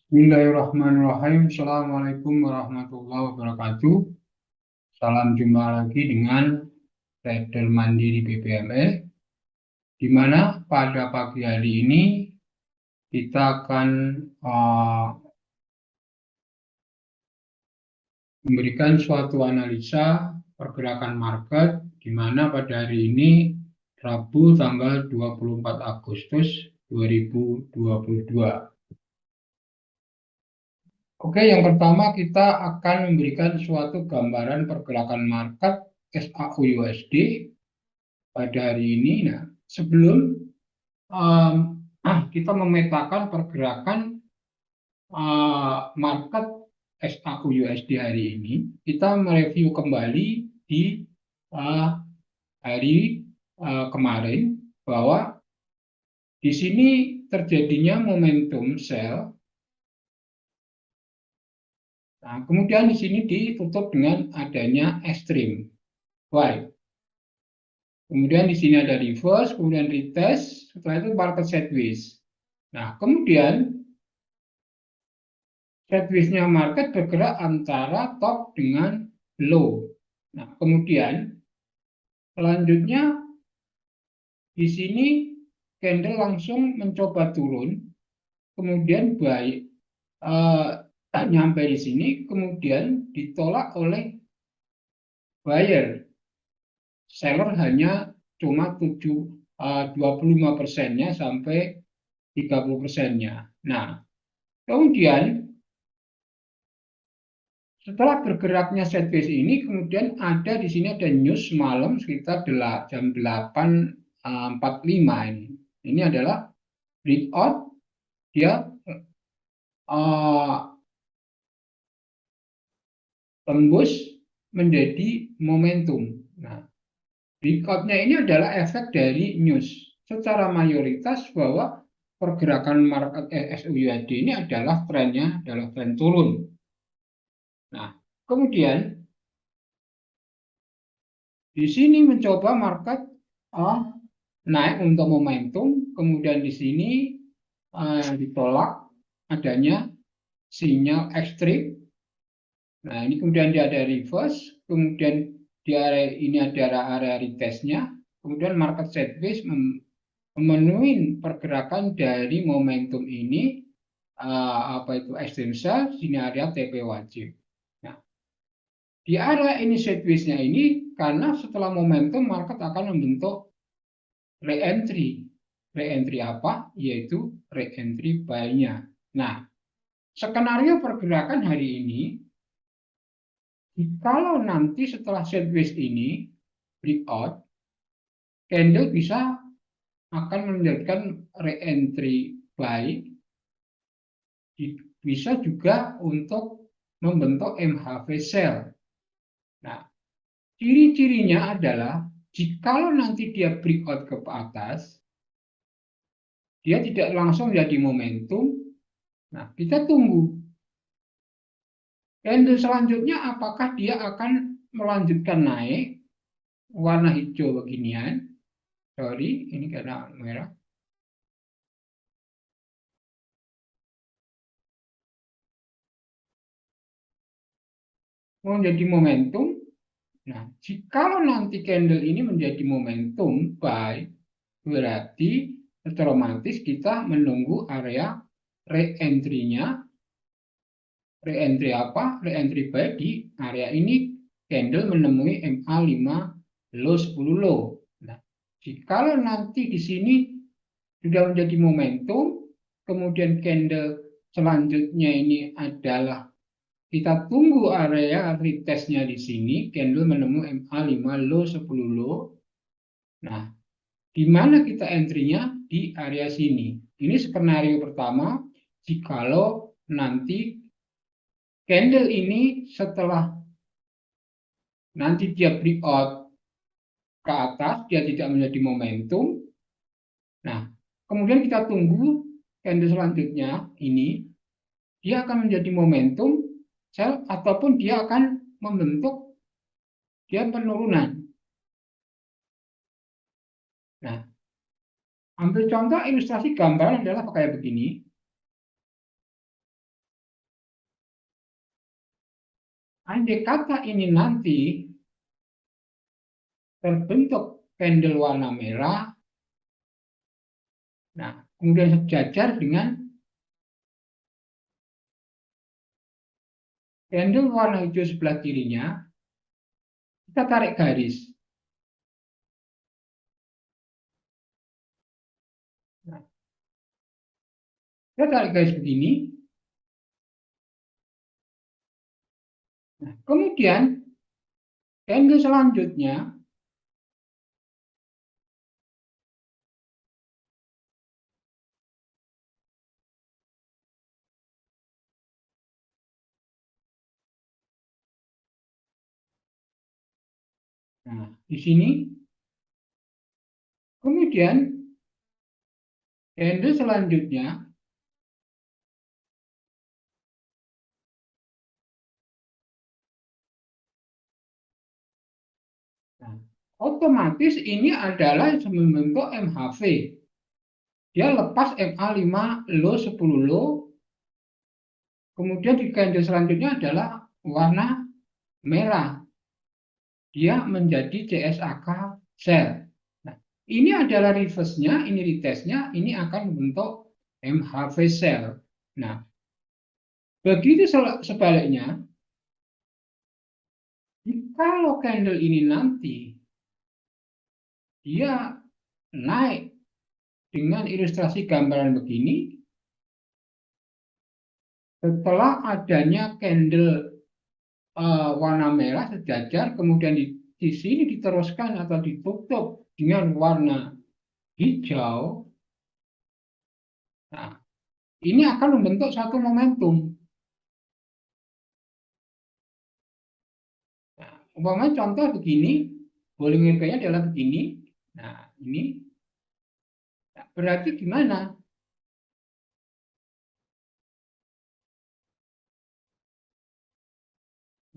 Bismillahirrahmanirrahim. Assalamualaikum warahmatullahi wabarakatuh. Salam jumpa lagi dengan trader mandiri BBME, di mana pada pagi hari ini kita akan memberikan suatu analisa pergerakan market, di mana pada hari ini Rabu tanggal 24 Agustus 2022. Oke, yang pertama kita akan memberikan suatu gambaran pergerakan market SAU-USD pada hari ini. Nah, sebelum um, kita memetakan pergerakan market SAU-USD hari ini, kita mereview kembali di hari kemarin bahwa di sini terjadinya momentum sell. Nah, kemudian di sini ditutup dengan adanya extreme buy. Kemudian di sini ada reverse, kemudian retest, setelah itu market sideways. Nah, kemudian sideways-nya market bergerak antara top dengan low. Nah, kemudian selanjutnya di sini candle langsung mencoba turun, kemudian buy nyampe di sini, kemudian ditolak oleh buyer. Seller hanya cuma 25%-nya sampai 30%-nya. Nah, kemudian setelah bergeraknya sideways ini, kemudian ada di sini ada news malam sekitar jam 8.45 ini. Ini adalah breakout, dia tembus menjadi momentum. Nah, breakout-nya ini adalah efek dari news. Secara mayoritas bahwa pergerakan market SAU-USD ini adalah trennya adalah tren turun. Nah, kemudian di sini mencoba market naik untuk momentum, kemudian di sini ditolak adanya sinyal ekstrim. Nah, ini kemudian dia ada reverse, kemudian di area ini ada area retestnya, kemudian market sideways memenuhi pergerakan dari momentum ini, apa itu extreme sell, sini area TP wajib. Nah, di area ini sideways-nya ini, karena setelah momentum market akan membentuk re-entry. Re-entry apa? Yaitu re-entry buy-nya. Nah, skenario pergerakan hari ini, kalau nanti setelah sideways ini breakout, candle bisa akan menjadikan re-entry buy, bisa juga untuk membentuk MHV sell. Nah, ciri-cirinya adalah jikalau nanti dia breakout ke atas, dia tidak langsung jadi momentum. Nah, kita tunggu. Candle selanjutnya apakah dia akan melanjutkan naik warna hijau beginian. Sorry, ini karena merah. Menjadi momentum. Nah, jikalau nanti candle ini menjadi momentum buy, berarti otomatis kita menunggu area re-entry-nya. Re-entry apa? Re-entry buy di area ini, candle menemui MA5 low 10 low. Nah, jikalau nanti di sini sudah menjadi momentum, kemudian candle selanjutnya ini adalah kita tunggu area retestnya di sini, candle menemui MA5 low 10 low. Nah, di mana kita entry-nya? Di area sini. Ini skenario pertama, jikalau nanti candle ini setelah nanti dia breakout ke atas, dia tidak menjadi momentum. Nah, kemudian kita tunggu candle selanjutnya ini, dia akan menjadi momentum sell ataupun dia akan membentuk dia penurunan. Nah, ambil contoh ilustrasi gambaran adalah kayak begini. andai kata ini nanti terbentuk candle warna merah, nah kemudian sejajar dengan candle warna hijau sebelah kirinya, kita tarik garis. Nah, kita tarik garis begini. Nah, kemudian candle selanjutnya nah, di sini. Kemudian candle selanjutnya nah, otomatis ini adalah membentuk MHV. Dia lepas MA5 low 10 low. Kemudian di candle selanjutnya adalah warna merah. Dia menjadi CSAK sell. Nah, ini adalah reverse-nya, ini retest-nya, ini akan membentuk MHV sell. Nah, begitu sebaliknya, kalau candle ini nanti dia naik dengan ilustrasi gambaran begini, setelah adanya candle warna merah sejajar, kemudian di sini diteruskan atau ditutup dengan warna hijau, nah ini akan membentuk satu momentum. Nah, umpamanya contoh begini, Bollinger Band-nya adalah begini. Nah, ini nah, berarti gimana?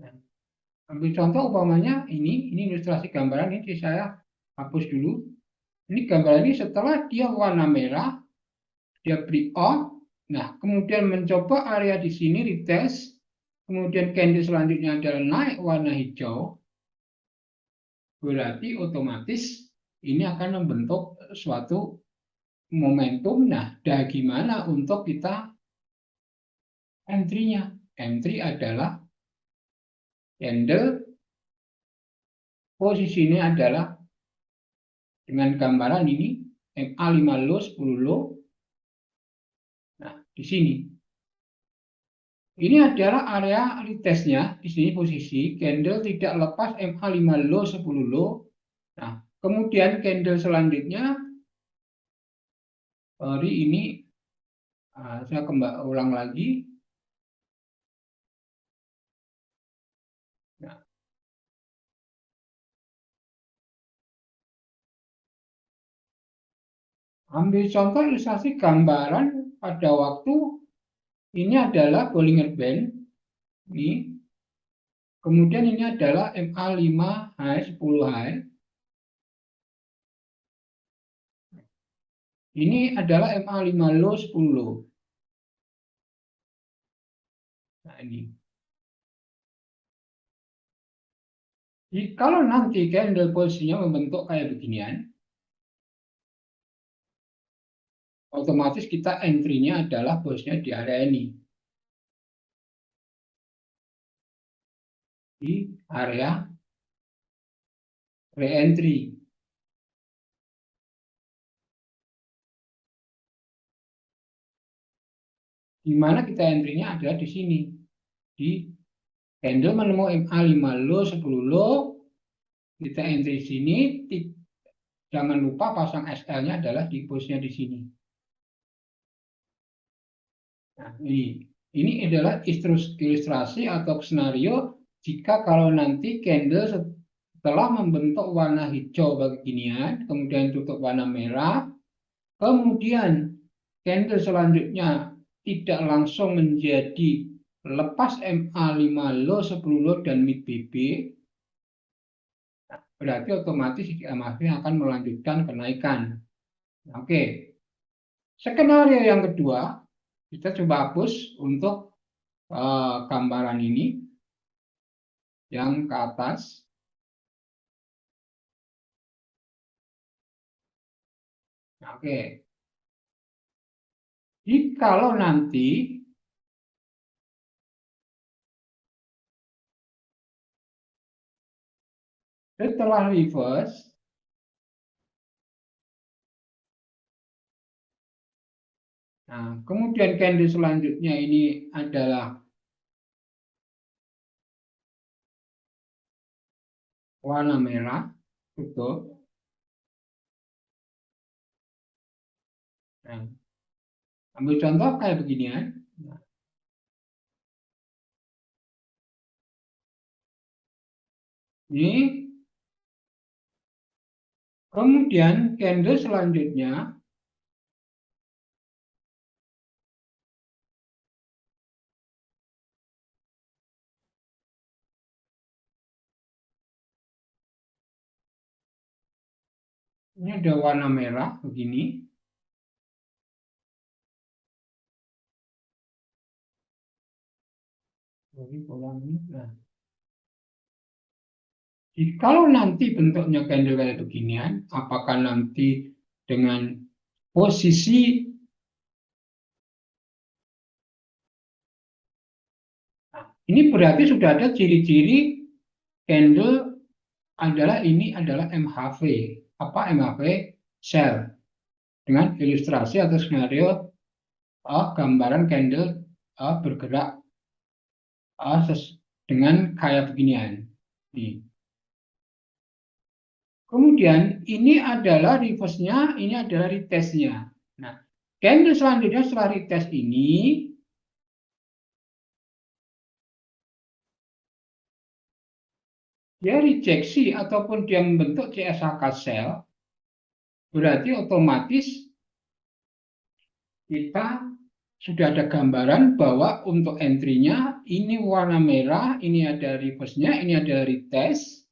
Nah, ambil contoh umpamanya ini ilustrasi gambaran ini saya hapus dulu. Ini gambaran ini setelah dia warna merah, dia breakout, nah kemudian mencoba area di sini retest, kemudian candle selanjutnya adalah naik warna hijau, berarti otomatis ini akan membentuk suatu momentum. Nah, bagaimana untuk kita entry-nya? Entry adalah candle, posisinya adalah dengan gambaran ini MA5 low, 10 low. Nah, di sini. Ini adalah area retestnya. Di sini posisi candle tidak lepas MA5 low, 10 low. Nah, kemudian candle selanjutnya hari ini saya ulang lagi. Nah, ambil contoh ilustrasi gambaran pada waktu ini adalah Bollinger Band. Ini. Kemudian ini adalah MA5 high, 10 high. Ini adalah MA5 low, 10 low. Nah, ini. Jadi, kalau nanti candle posisinya membentuk kayak beginian, otomatis kita entry-nya adalah posisinya di area ini. Di area re-entry. Di mana kita entry-nya adalah di sini. Di candle menemukan MA5 low, 10 low. Kita entry di sini. Jangan lupa pasang SL-nya adalah di posisinya di sini. Nah, ini adalah ilustrasi atau skenario jika kalau nanti candle setelah membentuk warna hijau beginian, kemudian tutup warna merah, kemudian candle selanjutnya tidak langsung menjadi lepas MA5 low, 10 low dan mid BB, berarti otomatis MACD akan melanjutkan kenaikan. Oke. Skenario yang kedua, kita coba hapus untuk gambaran ini. yang ke atas. Oke. Kalau nanti setelah reverse, nah, kemudian candle selanjutnya ini adalah warna merah, tutup. Nah, ambil contoh kayak beginian. Nah, ini kemudian candle selanjutnya ini ada warna merah begini. Nah, kalau nanti bentuknya candle kayak beginian, apakah nanti dengan posisi ini berarti sudah ada ciri-ciri candle ini adalah MHV. Apa MHV? Sell. Dengan ilustrasi atau skenario gambaran candle bergerak dengan kayak beginian. Nih. Kemudian ini adalah reverse-nya, ini adalah retest-nya. Nah, candle selanjutnya setelah retest ini dia rejeksi ataupun dia membentuk CSHK sell, berarti otomatis kita sudah ada gambaran bahwa untuk entry-nya ini warna merah, ini ada reverse-nya, ini ada retest.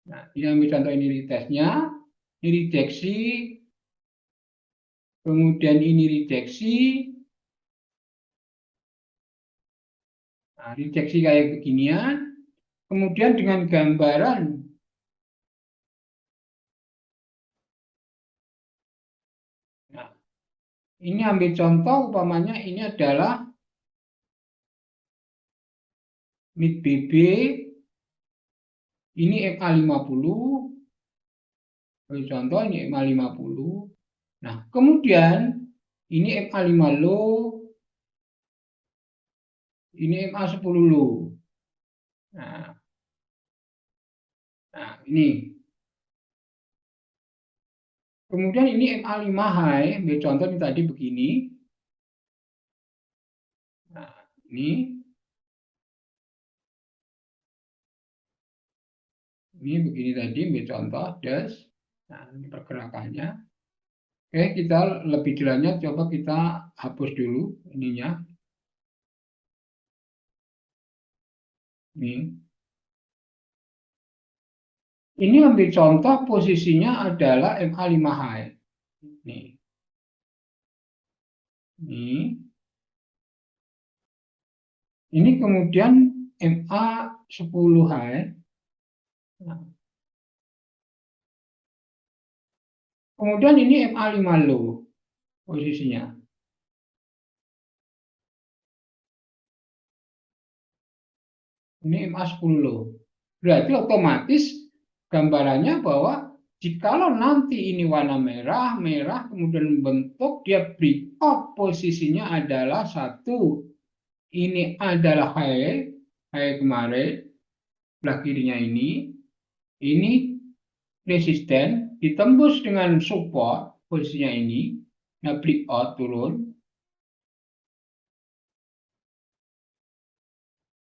Nah, ini ambil contoh ini retest-nya, ini rejeksi, kemudian ini rejeksi. Nah, rejeksi kayak beginian, kemudian dengan gambaran nah, ini ambil contoh umpamanya ini adalah mid BB, ini MA50, ambil contoh ini MA50. Nah, kemudian ini MA5 low, ini MA10 low. Nah, ini. Kemudian ini MA5 high, ambil contoh ini tadi begini. Nah, ini begini tadi, ambil contoh, das. Nah, ini pergerakannya. Oke, kita lebih jelasnya coba kita hapus dulu ininya. Ini ambil contoh posisinya adalah MA5 high. Nih. Ini kemudian MA10 high. Nah. Kemudian ini MA5 low posisinya. Ini MA10 low. Berarti otomatis gambarannya bahwa jikalau nanti ini warna merah, kemudian membentuk dia breakout posisinya adalah satu. Ini adalah high kemarin, sebelah kirinya ini resisten, ditembus dengan support posisinya ini, nah breakout turun.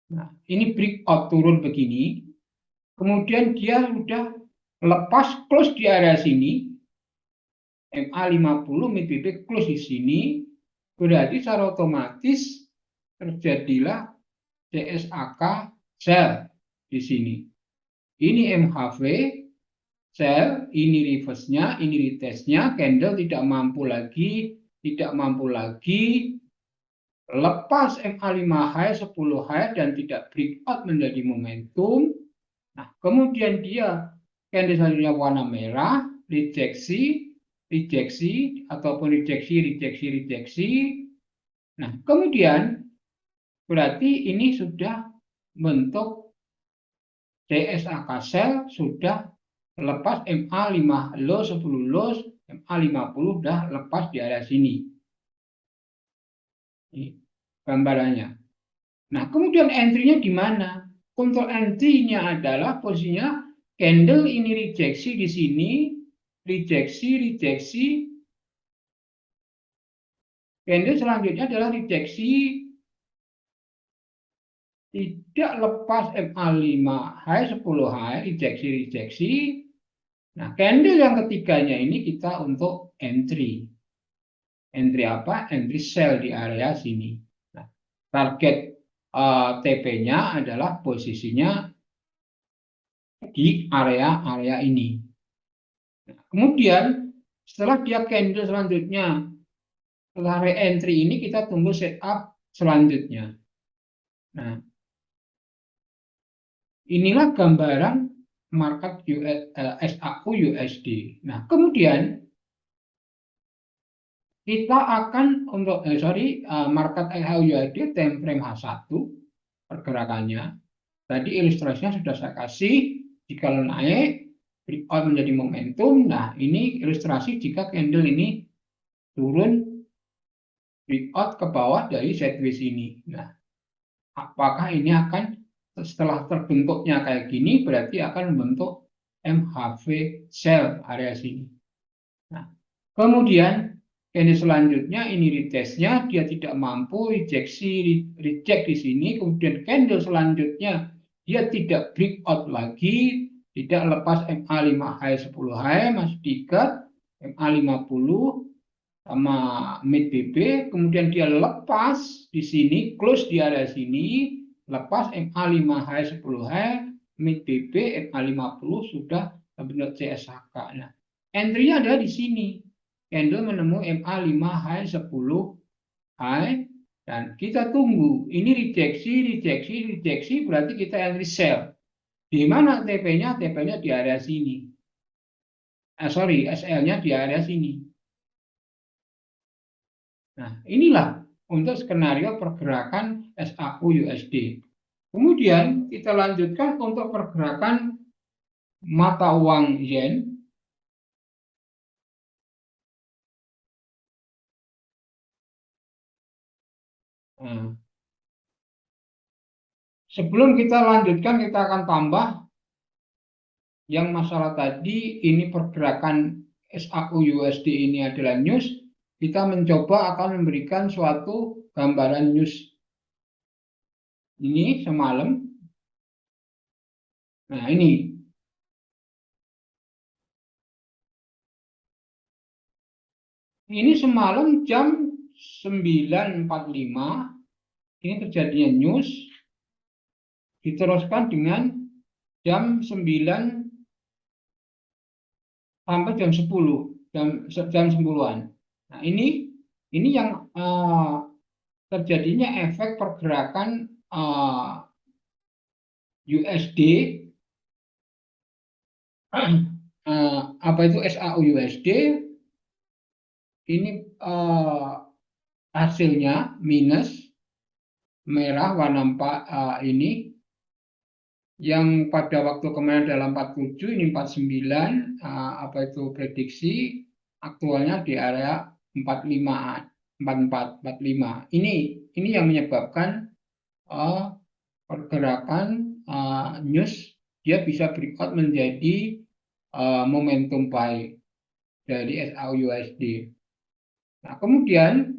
Nah, ini breakout turun begini, kemudian dia sudah lepas close di area sini, MA50 mid BB close di sini, berarti secara otomatis terjadilah CSHK sell di sini. Ini MHV sell, ini reverse-nya, ini retest-nya, candle tidak mampu lagi lepas MA5 high 10 high dan tidak breakout menjadi momentum. Nah, kemudian dia candle selanjutnya warna merah, rejeksi, rejeksi ataupun rejeksi. Nah, kemudian berarti ini sudah bentuk CSAK sell, sudah lepas MA5 low 10 low, MA50 udah lepas di area sini. Ini gambarannya. Nah, kemudian entry-nya di mana? Untuk entry-nya adalah posisinya candle ini rejeksi di sini, rejeksi. Candle selanjutnya adalah rejeksi tidak lepas MA5 high 10 high, rejeksi. Nah, candle yang ketiganya ini kita untuk entry. Entry apa? Entry sell di area sini. Nah, target TP-nya adalah posisinya di area ini. Nah, kemudian setelah dia candle selanjutnya, setelah re-entry ini kita tunggu setup selanjutnya. Nah, inilah gambaran market SAU USD. Nah, kemudian kita akan untuk market SAU USD time frame H1 pergerakannya. Tadi ilustrasinya sudah saya kasih. Jika naik breakout menjadi momentum. Nah, ini ilustrasi jika candle ini turun breakout ke bawah dari sideways ini. Nah, apakah ini akan setelah terbentuknya kayak gini berarti akan membentuk MHV sell area sini. Nah, kemudian candle selanjutnya ini retestnya dia tidak mampu reject di sini, kemudian candle selanjutnya dia tidak breakout lagi, tidak lepas MA5 high 10 high, masih diikat MA50 sama mid BB, kemudian dia lepas di sini, close di area sini, lepas MA5 high 10 high, mid BB, MA50 sudah bentuk CSHK. Nah, entry-nya adalah di sini. Candle menemui MA5 high 10 high dan kita tunggu. Ini rejeksi berarti kita entry sell. Di mana TP-nya? TP-nya di area sini. SL-nya di area sini. Nah, inilah untuk skenario pergerakan SAU USD. Kemudian kita lanjutkan untuk pergerakan mata uang yen. Nah, sebelum kita lanjutkan, kita akan tambah yang masalah tadi. Ini pergerakan SAU USD ini adalah news. Kita mencoba akan memberikan suatu gambaran news ini semalam. Nah, ini semalam jam 9.45 ini terjadinya news, diteruskan dengan jam 9 sampai jam 10, jam 10-an. Nah, ini yang terjadinya efek pergerakan USD, apa itu SAU USD, ini hasilnya minus merah warna 4 ini yang pada waktu kemarin adalah 47, ini 49, apa itu prediksi aktualnya di area 45, 44, 45. Ini yang menyebabkan pergerakan news dia bisa breakout menjadi momentum buy dari SAU USD. Nah, kemudian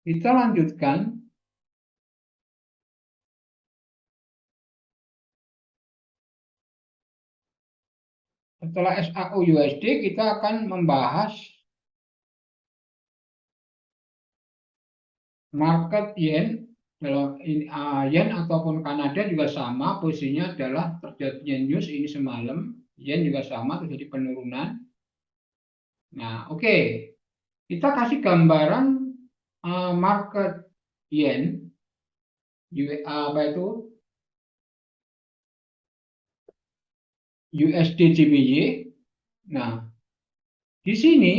kita lanjutkan setelah SAU USD kita akan membahas market yen. Kalau yen ataupun Kanada juga sama, posisinya adalah terjadinya news ini semalam, yen juga sama terjadi penurunan. Nah, oke. Kita kasih gambaran market yen, apa itu USD JPY. Nah, di sini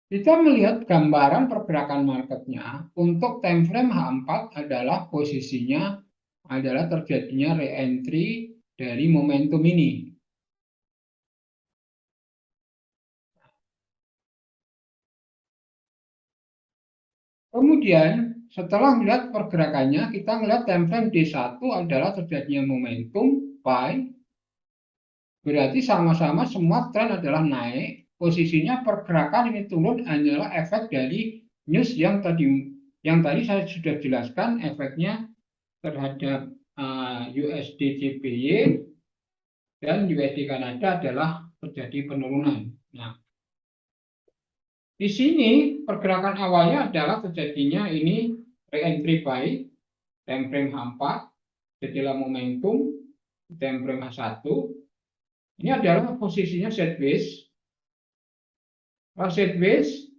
kita melihat gambaran pergerakan marketnya untuk time frame H4 adalah posisinya adalah terjadinya re-entry dari momentum ini. Kemudian setelah melihat pergerakannya, kita melihat time frame D1 adalah terjadinya momentum buy. Berarti sama-sama semua tren adalah naik. Posisinya pergerakan ini turun hanyalah efek dari news yang tadi saya sudah jelaskan efeknya terhadap USD JPY dan USD Kanada adalah terjadi penurunan. Nah, di sini pergerakan awalnya adalah terjadinya ini re-entry buy time frame H4, jadilah momentum time frame H1. Ini adalah posisinya sideways. Sideways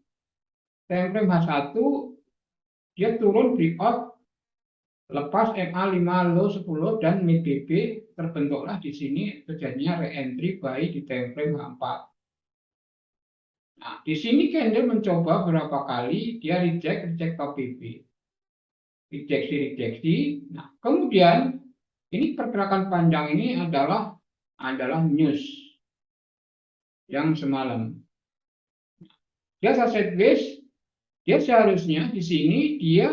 time frame H1 dia turun breakout lepas MA5 low 10 dan mid BB terbentuklah di sini terjadinya re-entry buy di time frame H4. Nah, di sini candle mencoba berapa kali dia reject top BB. Rejeksi. Nah, kemudian ini pergerakan panjang ini adalah news yang semalam. Dia sideways, dia seharusnya di sini dia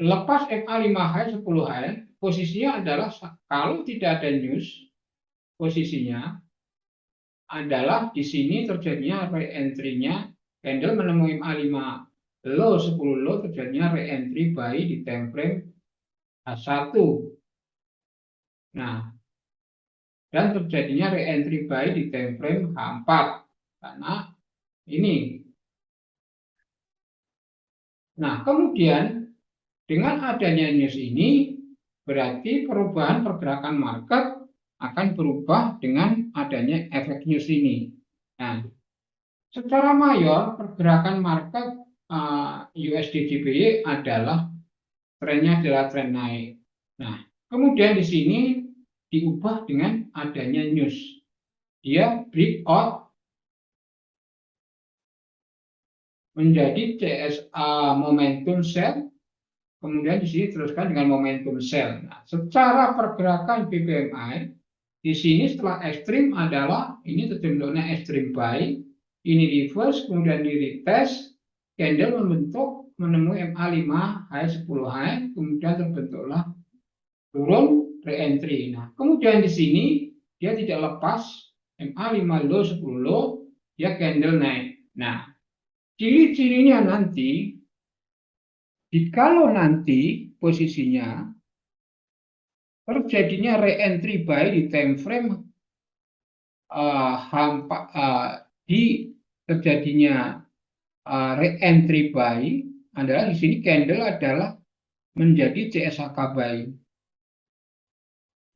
lepas MA5 high 10 high, posisinya adalah kalau tidak ada news, posisinya adalah di sini terjadinya re-entry-nya candle menemui MA5 low 10 low terjadinya re-entry buy di time frame H1. Nah, dan terjadinya re-entry buy di time frame H4 karena ini. Nah, kemudian dengan adanya news ini berarti perubahan pergerakan market akan berubah dengan adanya efek news ini. Nah, secara mayor pergerakan market USD JPY adalah trennya adalah tren naik. Nah, kemudian di sini diubah dengan adanya news. Dia breakout menjadi CSA momentum sell, kemudian di sini teruskan dengan momentum sell. Nah, secara pergerakan BPMI di sini setelah ekstrim adalah ini terbentuknya ekstrim buy, ini reverse, kemudian di retest, candle membentuk menemui MA5 high 10 high, kemudian terbentuklah turun re-entry. Nah, kemudian di sini dia tidak lepas MA5 low 10 low, dia candle naik. Nah, ciri-cirinya nanti, jikalau nanti posisinya terjadinya re-entry buy di time frame di terjadinya re-entry buy adalah di sini candle adalah menjadi CSHK buy.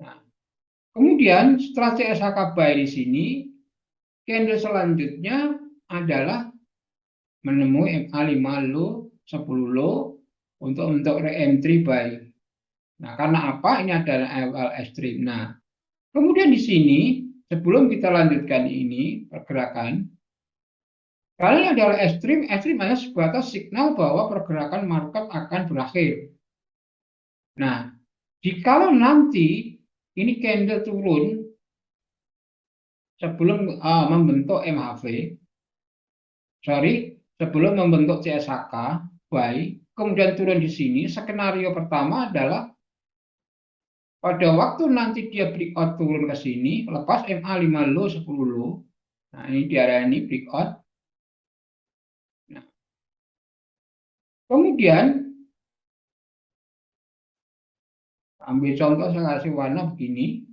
Nah, kemudian setelah CSHK buy di sini, candle selanjutnya adalah menemui MA5 low 10 low untuk re-entry buy. Nah, karena apa? Ini adalah awal ekstrim. Nah, kemudian di sini sebelum kita lanjutkan ini pergerakan, kalau ini adalah ekstrim hanya sebatas signal bahwa pergerakan market akan berakhir. Nah, jikalau nanti ini candle turun sebelum membentuk MHV, sebelum membentuk CSHK buy, kemudian turun di sini, skenario pertama adalah pada waktu nanti dia breakout turun ke sini, lepas MA5 low 10 low, nah ini diarani breakout. Nah, kemudian ambil contoh, saya kasih warna begini,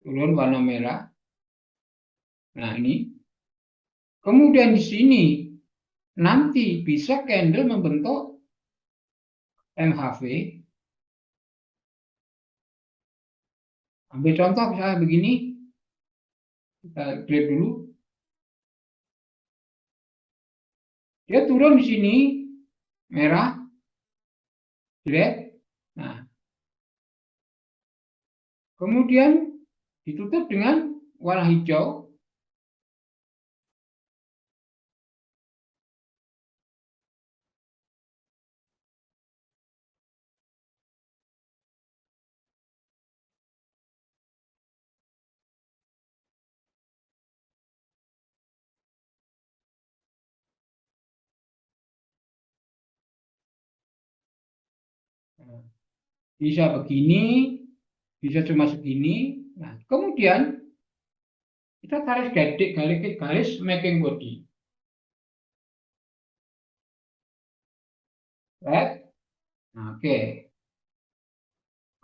turun warna merah. Nah, ini. Kemudian di sini nanti bisa candle membentuk MHV. Ambil contoh misalnya begini, kita lihat dulu. Dia turun di sini merah, lihat. Nah, kemudian ditutup dengan warna hijau. Bisa begini, bisa cuma segini. Nah, kemudian kita tarik garis making body. Right? Nah, oke.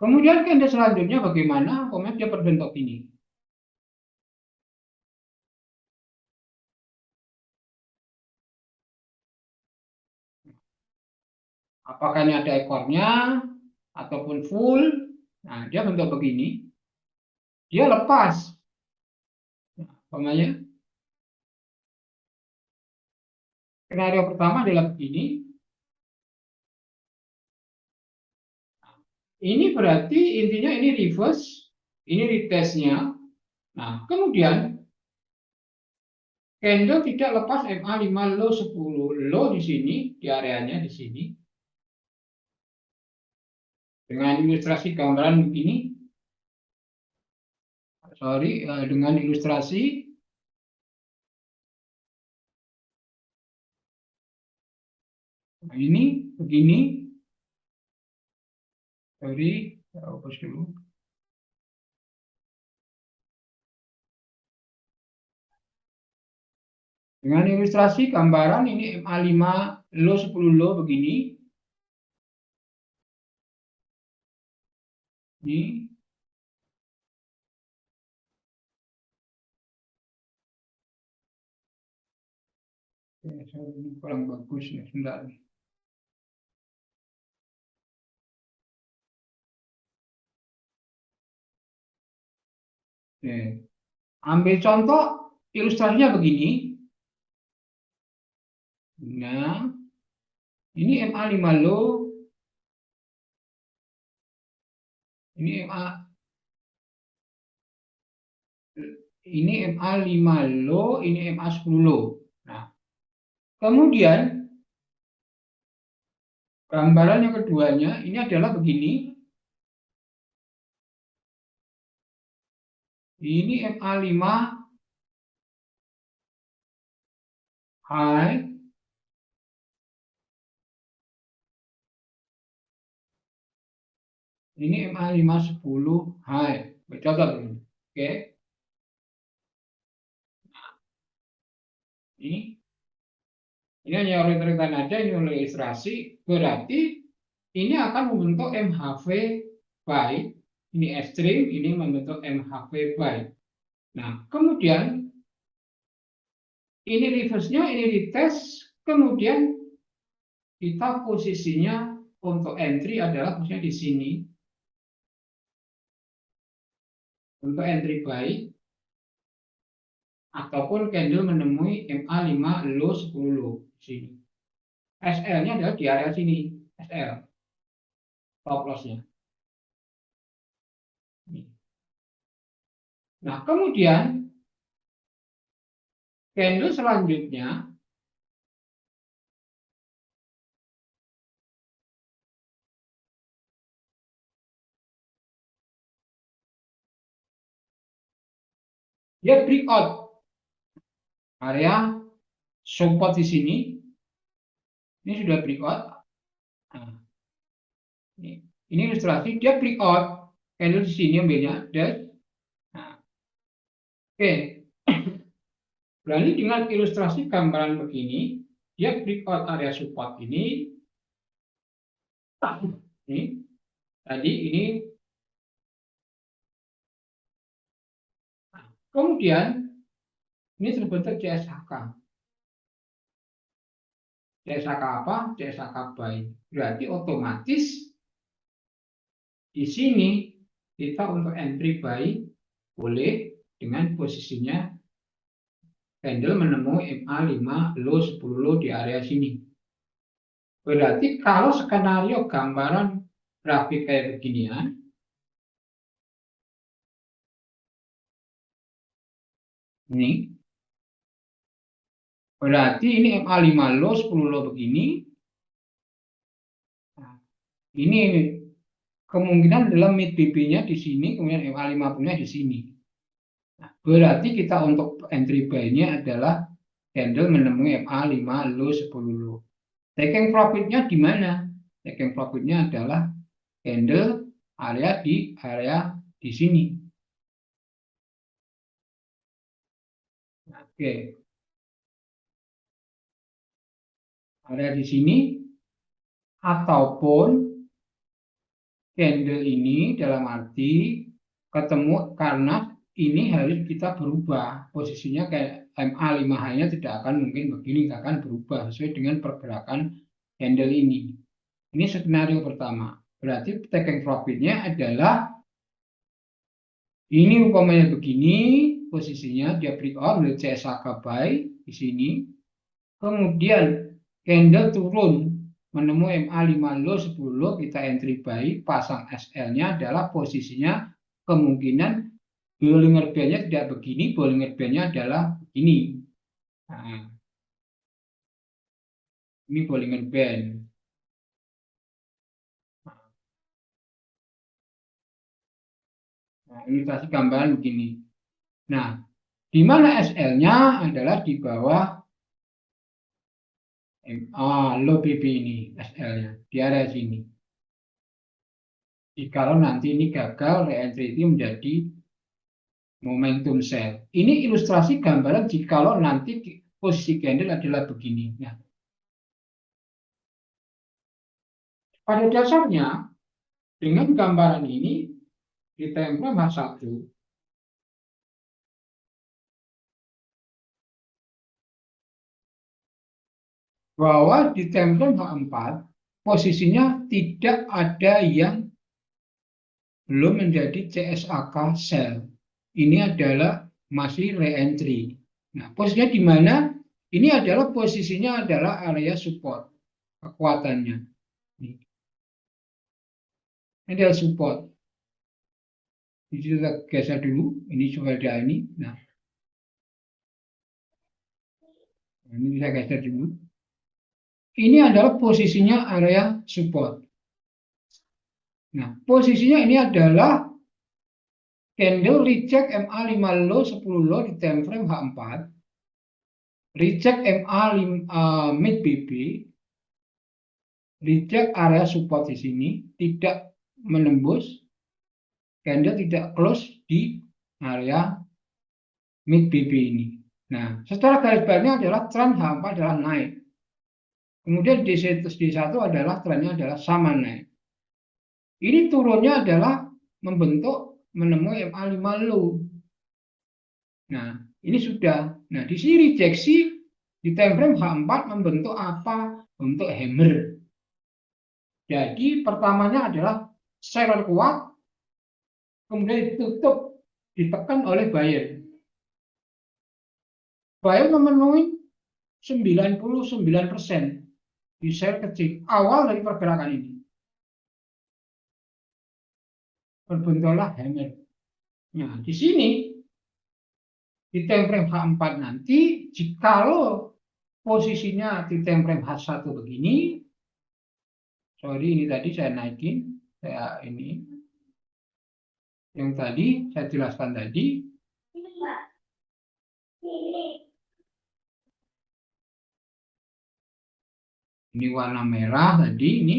Kemudian candle selanjutnya bagaimana? Kemudian dia berbentuk ini. Apakah ini ada ekornya ataupun full? Nah, dia bentuk begini. Dia lepas. Nah, skenario pertama adalah begini. Ini berarti intinya ini reverse, ini retestnya. Nah, kemudian candle tidak lepas MA5 low 10 low di sini, di areanya di sini. Dengan ilustrasi gambaran begini. Dengan ilustrasi nah, ini begini. Hapus dulu. Dengan ilustrasi gambaran ini MA5 low 10 low begini. Ini. Ini kurang bagus ya, sebentar. Oke. Ambil contoh ilustrasinya begini. Nah, ini MA5 low, ini MA5 low, ini MA10 low. Nah, kemudian gambaran yang keduanya ini adalah begini. Ini MA5 high. Ini MA510 high. Coba begini. Oke. Ini hanya oleh rekan aja, ini oleh ilustrasi. Berarti ini akan membentuk MHV buy. Ini ekstrim, ini membentuk MHV buy. Nah, kemudian ini reverse-nya, ini retest. Kemudian kita posisinya untuk entry adalah posisinya di sini. Untuk entry buy. Ataupun candle menemui MA5 low 10 low. Sini. SL-nya adalah di area sini. SL. Stop loss-nya. Nah, kemudian candle selanjutnya dia breakout area support di sini. Ini sudah breakout. Nah, ini ilustrasi dia breakout candle di sini ambilnya. Nah, oke. Berarti dengan ilustrasi gambaran begini, dia breakout area support ini. Tadi ini. Kemudian Ini terbentuk CSHK. CSHK apa? CSHK buy. Berarti otomatis di sini kita untuk entry buy boleh dengan posisinya candle menemui MA 5 low 10 low di area sini. Berarti kalau skenario gambaran grafik kayak beginian, ini berarti ini MA 5 low 10 low begini. Nah, ini kemungkinan dalam mid BP-nya di sini, kemudian MA 50-nya di sini. Nah, berarti kita untuk entry buy-nya adalah candle menemui MA 5 low 10 low. Taking profit-nya di mana? Taking profit-nya adalah candle area di sini. Oke. Area di sini ataupun candle ini dalam arti ketemu karena ini harus kita berubah posisinya kayak MA 5-nya tidak akan mungkin begini, tidak akan berubah sesuai dengan pergerakan candle ini. Ini skenario pertama. Berarti taking profit-nya adalah ini umpamanya begini posisinya dia breakout oleh CSHK buy di sini. Kemudian candle turun menemui MA 5 low 10 low, kita entry buy, pasang SL-nya adalah posisinya kemungkinan Bollinger Band-nya tidak begini, Bollinger Band-nya adalah begini. Nah, ini Bollinger Band. Nah, ini kasih gambaran begini. Nah, di mana SL-nya adalah di bawah low BP ini, SL-nya, di area sini. Jikalau nanti ini gagal, re-entry itu menjadi momentum sell. Ini ilustrasi gambaran jikalau nanti posisi candle adalah begini. Nah, pada dasarnya, dengan gambaran ini, di time frame H1, bahwa di time frame H4, posisinya tidak ada yang belum menjadi CSHK sell. Ini adalah masih re-entry. Nah, posisinya di mana? Ini adalah posisinya adalah area support, kekuatannya. Ini adalah support. Ini kita geser dulu, ini supaya ada ini. Nah, ini bisa geser dulu. Ini adalah posisinya area support. Nah, posisinya ini adalah candle reject MA 5 low 10 low di time frame H4, reject MA 5, mid BP, reject area support di sini, tidak menembus, candle tidak close di area mid BP ini. Nah, secara garis besarnya adalah tren H4 adalah naik. Kemudian D1 adalah trennya adalah sama naik. Ini turunnya adalah membentuk menemui MA 5 low. Nah, ini sudah. Nah, di sini rejeksi di time frame H4 membentuk apa? Untuk hammer. Jadi pertamanya adalah seller kuat, kemudian ditutup, ditekan oleh buyer. Buyer memenuhi 99% di share kecil awal dari pergerakan ini. Berbentuklah hammer. Nah, di sini di time frame H4 nanti, jikalau posisinya di time frame H1 begini, sorry ini tadi saya naikin, saya ini yang tadi saya jelaskan tadi. Ini warna merah tadi, ini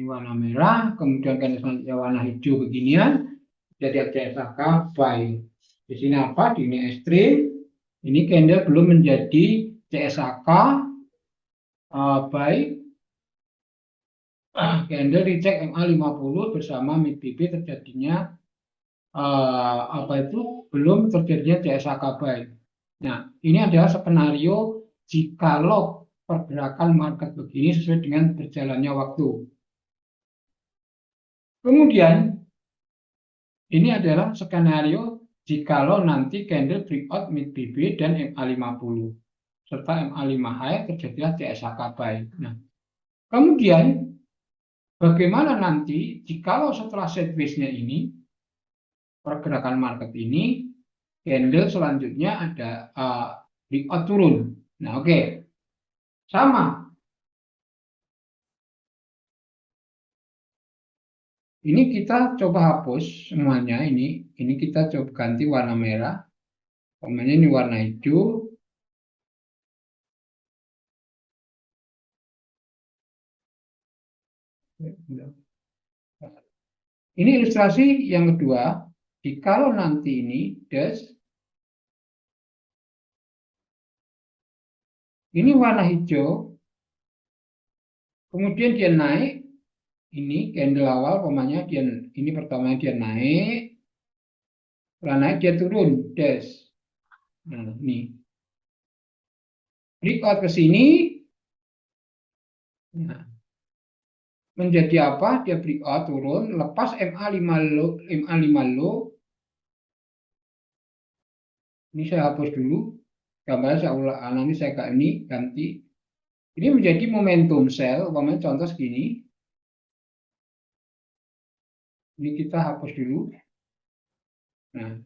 warna merah, kemudian kan warna hijau beginian, jadi CSHK buy. Di sini apa? Di ini ekstrim, ini candle belum menjadi CSHK buy, candle reject MA50 bersama mid-BB terjadinya belum terjadinya CSHK buy. Nah, ini adalah skenario jikalau pergerakan market begini sesuai dengan berjalannya waktu. Kemudian ini adalah skenario jikalau nanti candle breakout mid-BB dan MA50 serta MA5 high terjadilah CSHK buy. Nah, kemudian bagaimana nanti jikalau setelah sideways-nya ini pergerakan market ini candle selanjutnya ada breakout turun. Nah, oke. Sama. Ini kita coba hapus semuanya ini. Ini kita coba ganti warna merah. Umpamanya ini warna hijau. Ini ilustrasi yang kedua. Jikalau nanti ini ini warna hijau, kemudian dia naik, ini candle awal, umpamanya dia ini pertamanya dia naik, setelah naik dia turun, Nah, ini breakout ke sini, nah, menjadi apa? Dia breakout turun, lepas MA5 low. Ini saya hapus dulu. Gambar saya ulang, nanti saya ganti. Ini menjadi momentum sell, umpamanya contoh segini. Ini kita hapus dulu. Nah,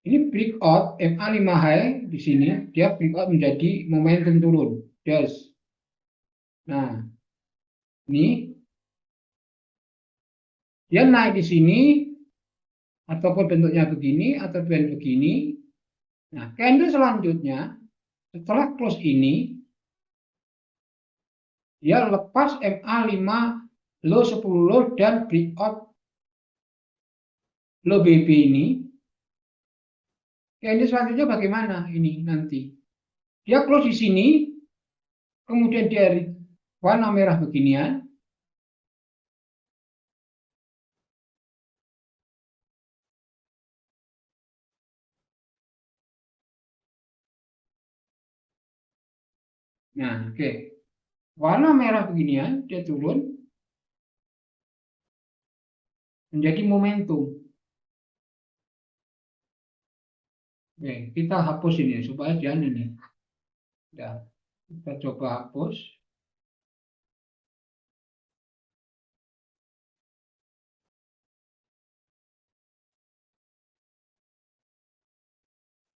ini breakout MA5 high di sini, dia breakout menjadi momentum turun. Nah, ini dia naik di sini, ataupun bentuknya begini, atau begini. Nah, candle selanjutnya, setelah close ini, dia lepas MA5 low 10 low dan breakout low BB ini. Candle selanjutnya bagaimana ini nanti? Dia close di sini, kemudian dia warna merah beginian. Nah, oke. Warna merah beginian, dia turun menjadi momentum. Oke, kita hapus ini supaya jangan ini. Ya, kita coba hapus.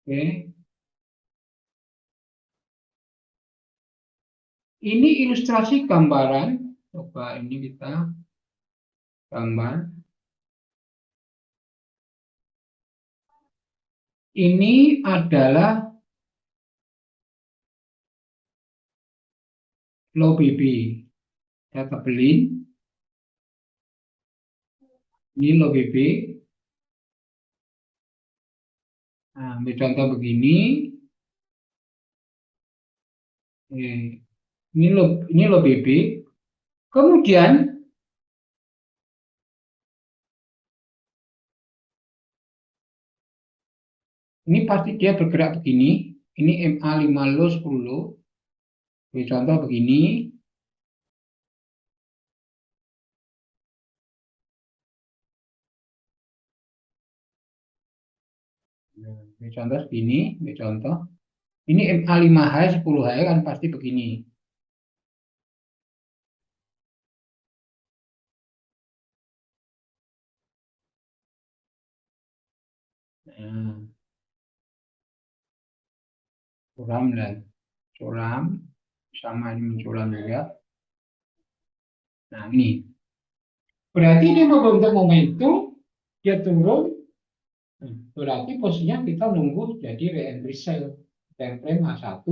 Oke. Ini ilustrasi gambaran. Coba ini kita gambar. Ini adalah low BB. Saya tebelin. Ini low BB. Nah, ambil contoh begini. Ini low BB. Kemudian ini pasti dia bergerak begini. Ini MA5 low 10. Ambil contoh begini. Ambil contoh segini, ambil contoh. Ini MA5 high 10 high kan pasti begini. Nah, curam sama ini mencuram juga. Nah, ini berarti dia membentuk momentum, dia turun. Berarti posisinya kita nunggu jadi re-entry sell. Time frame H1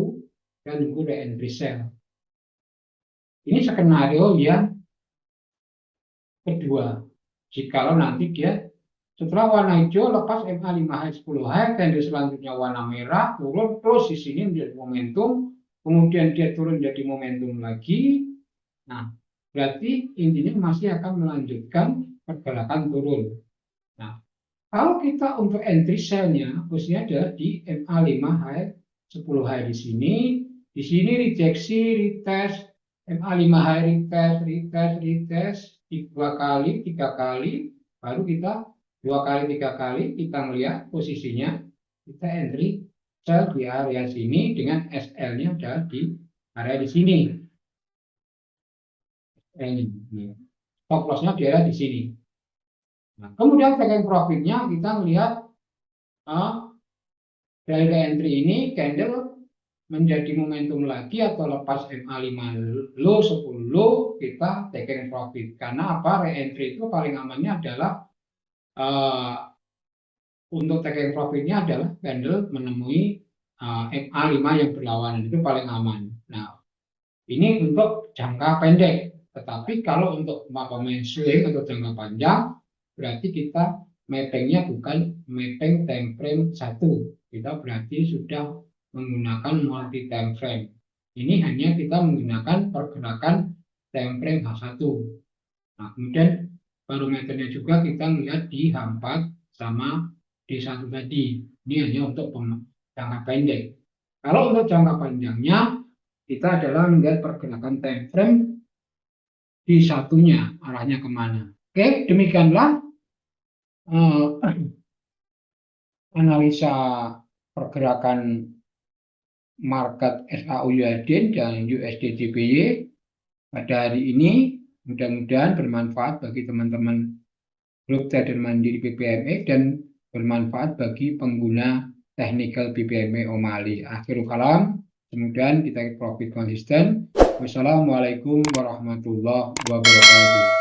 dan nunggu re-entry sell. Ini skenario yang kedua. Jikalau nanti dia setelah warna hijau lepas MA5 high 10 high, candle selanjutnya warna merah turun terus di sini menjadi momentum, kemudian dia turun jadi momentum lagi, Nah, berarti intinya masih akan melanjutkan pergerakan turun. Nah, kalau kita untuk entry sell-nya, posisinya adalah di MA5 high 10 high di sini. Di sini rejeksi, retest, MA5 high retest, retest, retest, 2 kali, 3 kali, baru kita 2 kali, 3 kali kita melihat posisinya, kita entry sell di area sini dengan SL-nya adalah di area di sini. Ini. Stop loss-nya di area di sini. Nah, kemudian taking profit-nya kita melihat dari entry ini candle menjadi momentum lagi atau lepas MA5 low 10 low kita taking profit. Karena apa? Re-entry itu paling amannya adalah untuk taking profitnya adalah candle menemui MA5 yang berlawanan, itu paling aman. Nah, ini untuk jangka pendek. Tetapi kalau untuk main swing atau jangka panjang, berarti kita mappingnya bukan mapping time frame 1. Kita berarti sudah menggunakan multi time frame. Ini hanya kita menggunakan pergerakan time frame H1. Nah, kemudian barometernya juga kita melihat di H4 sama D1 tadi. Ini hanya untuk jangka pendek. Kalau untuk jangka panjangnya, kita adalah melihat pergerakan time frame di satunya, arahnya kemana. Oke, demikianlah analisa pergerakan market SAU-USD dan USD-JPY pada hari ini. Mudah-mudahan bermanfaat bagi teman-teman grup trader mandiri BPME dan bermanfaat bagi pengguna technical BPME O'Malley. Akhirul kalam, kemudian kita profit konsisten. Wassalamualaikum warahmatullahi wabarakatuh.